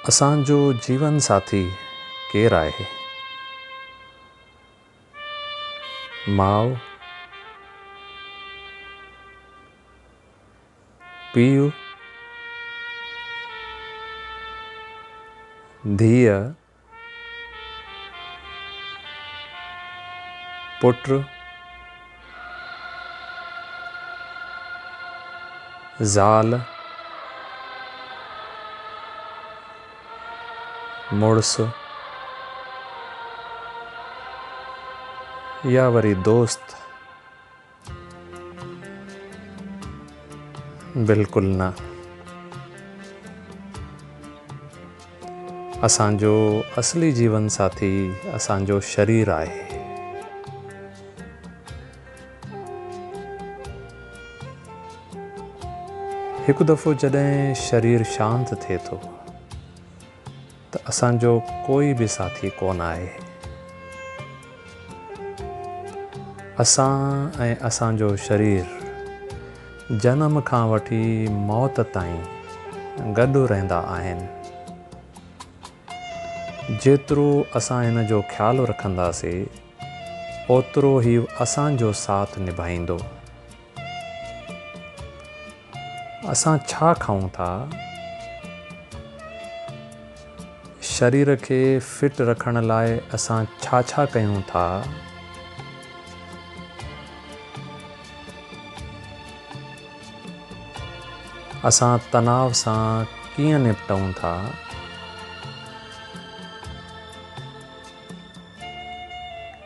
असांजो जीवन साथी केरु आहे? माउ, पीउ, धीअ, पुट, ज़ाल, मुड़स या वरी दोस्त? बिल्कुल न। असांजो असली जीवन साथी असांजो शरीर आहे। हिकु दफ़ो जॾहिं शरीर शांत थिए थो त असांजो कोई बि साथी कोन आहे। असां ऐं असांजो शरीर जनम खां वठी मौत ताईं गॾु रहंदा आहिनि। जेतिरो असां हिन जो ख़्यालु रखंदासीं ओतिरो ई असांजो साथ निभाईंदो। असां छा खाऊं था, शरीर खे फिट रखण लाइ असां छा छा कयूं था, असां तनाव सां कीअं निपटूं था,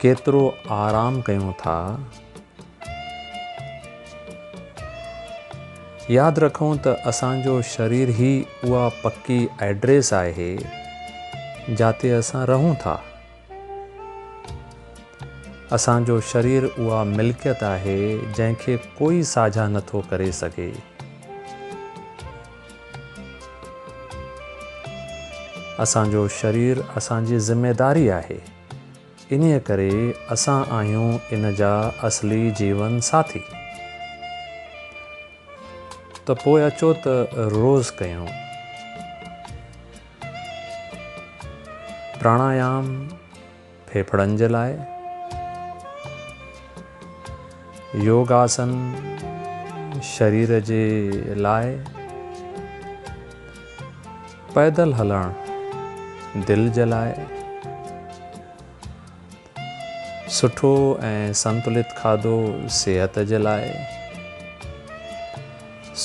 केतिरो आराम कयूं था, यादि रखूं त असांजो शरीर ई उहा पक्की एड्रेस आहे जिते असां रहूं था। असांजो शरीर उहा मिल्कियत आहे जंहिंखे कोई साझा नथो करे सघे। असांजो शरीर असांजी ज़िम्मेदारी आहे। इन्हीअ करे असां आहियूं इन जा असली जीवन साथी। त पोइ अचो त रोज़ कयूं। प्राणायाम फेफड़नि जे लाइ, योगासन शरीर जे लाइ, पैदल हलणु दिलि जे लाइ, सुठो ऐं संतुलित खाधो सिहत जे लाइ,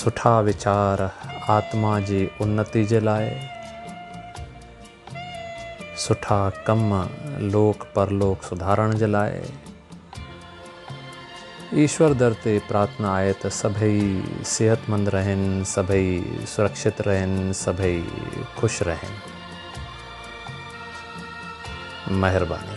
सुठा वीचार आत्मा जी उन्नति जे लाइ, सुठा कम लोक परलोक सुधारण जे लाइ। ईश्वर दर ते प्रार्थना आहे त सभई सेहतमंद रहनि, सभई सुरक्षित रहनि, सभई ख़ुशि रहनि। महिरबानी।